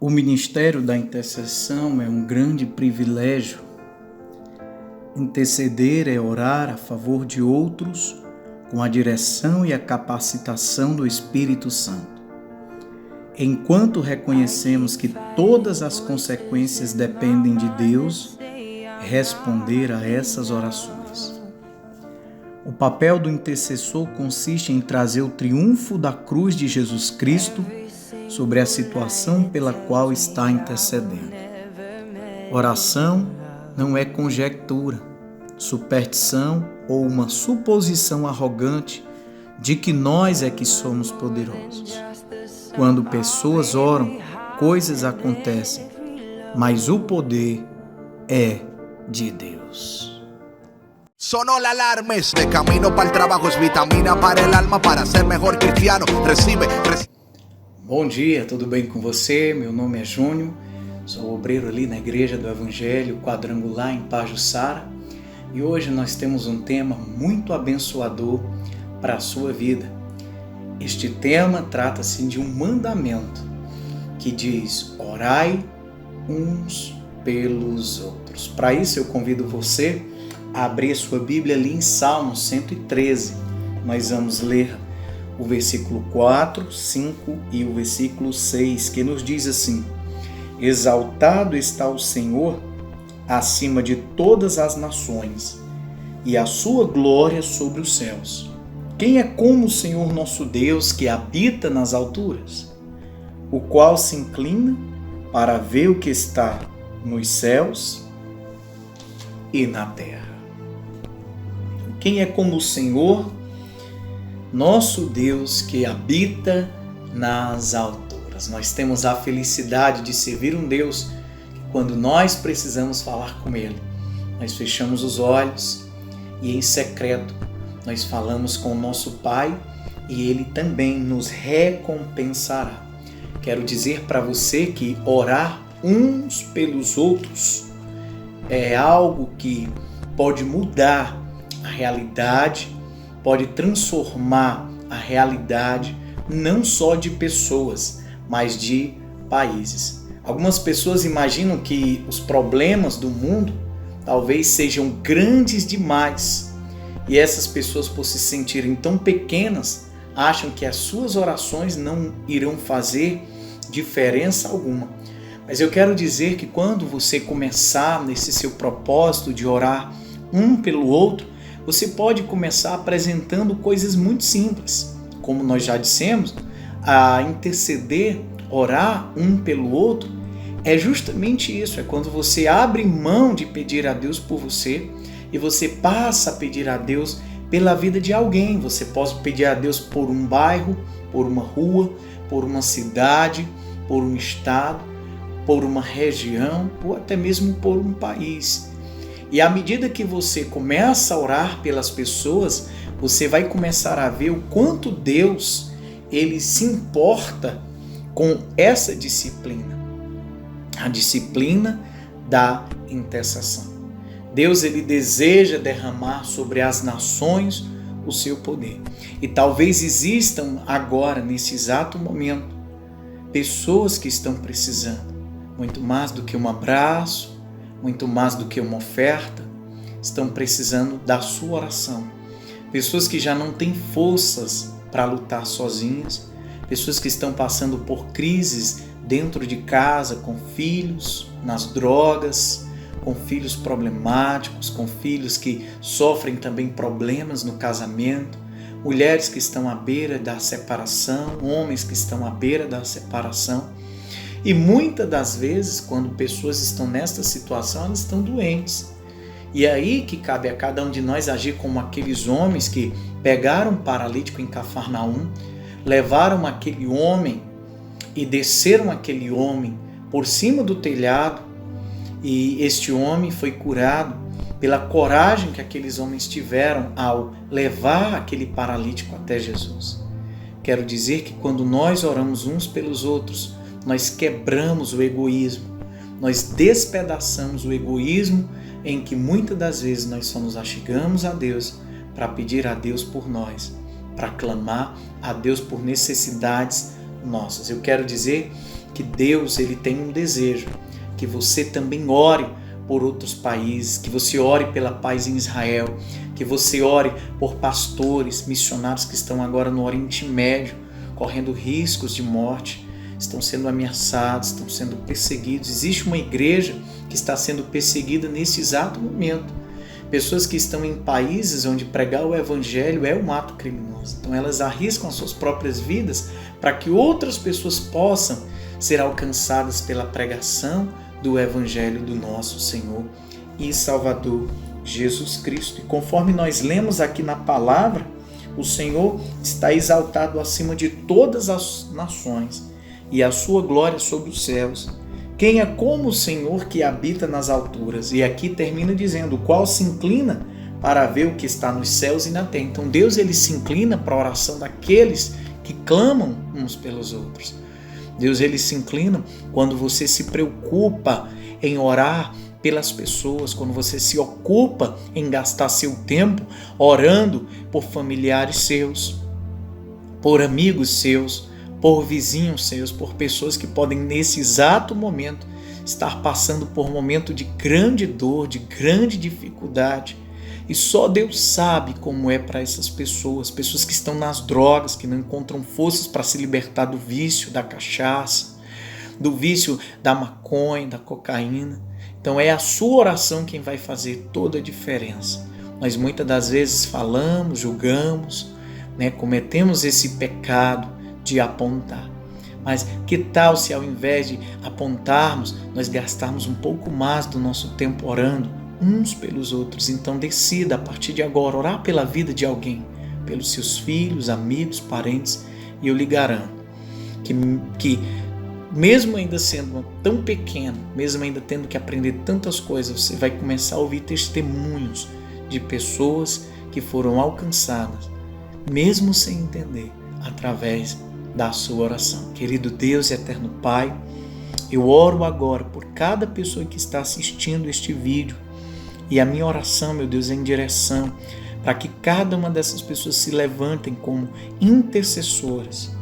O ministério da intercessão é um grande privilégio. Interceder é orar a favor de outros com a direção e a capacitação do Espírito Santo. Enquanto reconhecemos que todas as consequências dependem de Deus, responder a essas orações. O papel do intercessor consiste em trazer o triunfo da cruz de Jesus Cristo sobre a situação pela qual está intercedendo. Oração não é conjectura, superstição ou uma suposição arrogante de que nós é que somos poderosos. Quando pessoas oram, coisas acontecem, mas o poder é de Deus. Sonó la alarma, este camino para el trabajo es vitamina para el alma, para ser mejor cristiano. Recibe. Bom dia, tudo bem com você? Meu nome é Júnior, sou obreiro ali na Igreja do Evangelho Quadrangular em Pajuçara e hoje nós temos um tema muito abençoador para a sua vida. Este tema trata-se de um mandamento que diz: orai uns pelos outros. Para isso eu convido você a abrir sua Bíblia ali em Salmo 113. Nós vamos ler o versículo 4, 5 e o versículo 6, que nos diz assim: exaltado está o Senhor acima de todas as nações, e a sua glória sobre os céus. Quem é como o Senhor nosso Deus, que habita nas alturas, o qual se inclina para ver o que está nos céus e na terra? Quem é como o Senhor nosso Deus, que habita nas alturas? Nós temos a felicidade de servir um Deus que, quando nós precisamos falar com Ele, nós fechamos os olhos e em secreto nós falamos com o nosso Pai e Ele também nos recompensará. Quero dizer para você que orar uns pelos outros é algo que pode mudar a realidade, pode transformar a realidade não só de pessoas, mas de países. Algumas pessoas imaginam que os problemas do mundo talvez sejam grandes demais e essas pessoas, por se sentirem tão pequenas, acham que as suas orações não irão fazer diferença alguma. Mas eu quero dizer que quando você começar nesse seu propósito de orar um pelo outro, você pode começar apresentando coisas muito simples. Como nós já dissemos, a interceder, orar um pelo outro, é justamente isso. É quando você abre mão de pedir a Deus por você e você passa a pedir a Deus pela vida de alguém. Você pode pedir a Deus por um bairro, por uma rua, por uma cidade, por um estado, por uma região ou até mesmo por um país. E à medida que você começa a orar pelas pessoas, você vai começar a ver o quanto Deus ele se importa com essa disciplina, a disciplina da intercessão. Deus ele deseja derramar sobre as nações o seu poder. E talvez existam agora, nesse exato momento, pessoas que estão precisando, muito mais do que um abraço, muito mais do que uma oferta, estão precisando da sua oração. Pessoas que já não têm forças para lutar sozinhas, pessoas que estão passando por crises dentro de casa, com filhos nas drogas, com filhos problemáticos, com filhos que sofrem também problemas no casamento, mulheres que estão à beira da separação, homens que estão à beira da separação. E muitas das vezes, quando pessoas estão nesta situação, elas estão doentes. E é aí que cabe a cada um de nós agir como aqueles homens que pegaram um paralítico em Cafarnaum, levaram aquele homem e desceram aquele homem por cima do telhado, e este homem foi curado pela coragem que aqueles homens tiveram ao levar aquele paralítico até Jesus. Quero dizer que quando nós oramos uns pelos outros, nós quebramos o egoísmo, nós despedaçamos o egoísmo em que muitas das vezes nós só nos achegamos a Deus para pedir a Deus por nós, para clamar a Deus por necessidades nossas. Eu quero dizer que Deus ele tem um desejo, que você também ore por outros países, que você ore pela paz em Israel, que você ore por pastores, missionários que estão agora no Oriente Médio, correndo riscos de morte, estão sendo ameaçados, estão sendo perseguidos. Existe uma igreja que está sendo perseguida nesse exato momento. Pessoas que estão em países onde pregar o evangelho é um ato criminoso. Então elas arriscam as suas próprias vidas para que outras pessoas possam ser alcançadas pela pregação do evangelho do nosso Senhor e Salvador Jesus Cristo. E conforme nós lemos aqui na palavra, o Senhor está exaltado acima de todas as nações e a sua glória sobre os céus. Quem é como o Senhor que habita nas alturas? E aqui termina dizendo, o qual se inclina para ver o que está nos céus e na terra. Então Deus ele se inclina para a oração daqueles que clamam uns pelos outros. Deus ele se inclina quando você se preocupa em orar pelas pessoas, quando você se ocupa em gastar seu tempo orando por familiares seus, por amigos seus, por vizinhos seus, por pessoas que podem nesse exato momento estar passando por um momento de grande dor, de grande dificuldade. E só Deus sabe como é para essas pessoas que estão nas drogas, que não encontram forças para se libertar do vício da cachaça, do vício da maconha, da cocaína. Então é a sua oração quem vai fazer toda a diferença. Nós muitas das vezes falamos, julgamos, cometemos esse pecado de apontar. Mas que tal se ao invés de apontarmos, nós gastarmos um pouco mais do nosso tempo orando uns pelos outros? Então decida a partir de agora orar pela vida de alguém, pelos seus filhos, amigos, parentes, e eu lhe garanto que mesmo ainda sendo tão pequeno, mesmo ainda tendo que aprender tantas coisas, você vai começar a ouvir testemunhos de pessoas que foram alcançadas, mesmo sem entender, através da sua oração. Querido Deus e eterno Pai, eu oro agora por cada pessoa que está assistindo este vídeo, e a minha oração, meu Deus, é em direção para que cada uma dessas pessoas se levantem como intercessoras,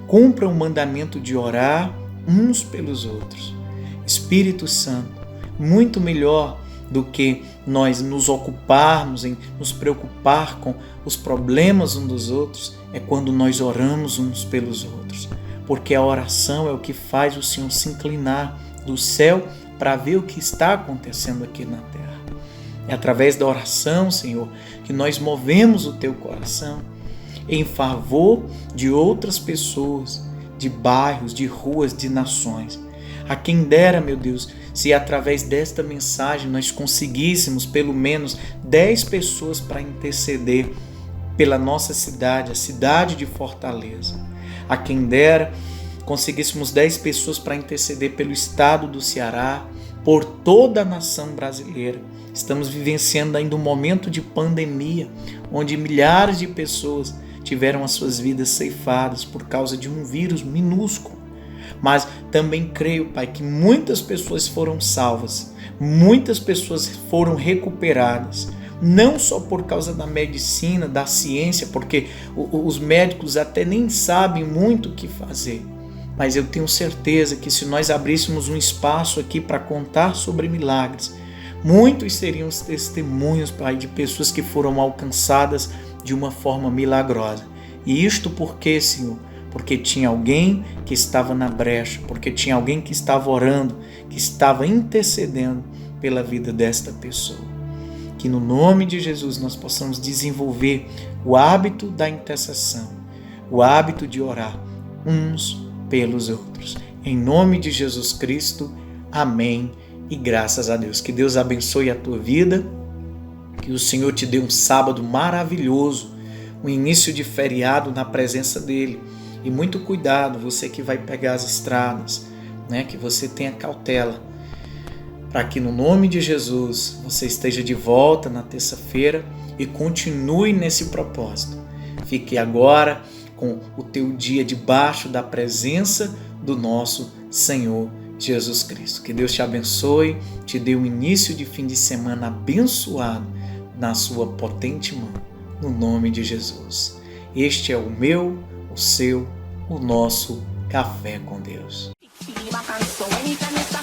cumpram o mandamento de orar uns pelos outros. Espírito Santo, muito melhor do que nós nos ocuparmos em nos preocupar com os problemas uns dos outros, é quando nós oramos uns pelos outros, porque a oração é o que faz o Senhor se inclinar do céu para ver o que está acontecendo aqui na terra. É através da oração, Senhor, que nós movemos o teu coração em favor de outras pessoas, de bairros, de ruas, de nações. A quem dera, meu Deus, se através desta mensagem nós conseguíssemos pelo menos 10 pessoas para interceder pela nossa cidade, a cidade de Fortaleza. A quem dera conseguíssemos 10 pessoas para interceder pelo estado do Ceará, por toda a nação brasileira. Estamos vivenciando ainda um momento de pandemia, onde milhares de pessoas tiveram as suas vidas ceifadas por causa de um vírus minúsculo. Mas também creio, Pai, que muitas pessoas foram salvas, muitas pessoas foram recuperadas, não só por causa da medicina, da ciência, porque os médicos até nem sabem muito o que fazer. Mas eu tenho certeza que se nós abríssemos um espaço aqui para contar sobre milagres, muitos seriam os testemunhos, Pai, de pessoas que foram alcançadas de uma forma milagrosa. E isto porque, Senhor? Porque tinha alguém que estava na brecha, porque tinha alguém que estava orando, que estava intercedendo pela vida desta pessoa. Que no nome de Jesus nós possamos desenvolver o hábito da intercessão, o hábito de orar uns pelos outros. Em nome de Jesus Cristo, amém e graças a Deus. Que Deus abençoe a tua vida, que o Senhor te dê um sábado maravilhoso, um início de feriado na presença dEle. E muito cuidado, você que vai pegar as estradas, que você tenha cautela, para que no nome de Jesus você esteja de volta na terça-feira e continue nesse propósito. Fique agora com o teu dia debaixo da presença do nosso Senhor Jesus Cristo. Que Deus te abençoe, te dê um início de fim de semana abençoado na sua potente mão, no nome de Jesus. Este é o meu, o seu, o nosso Café com Deus. she be back and so anytime you start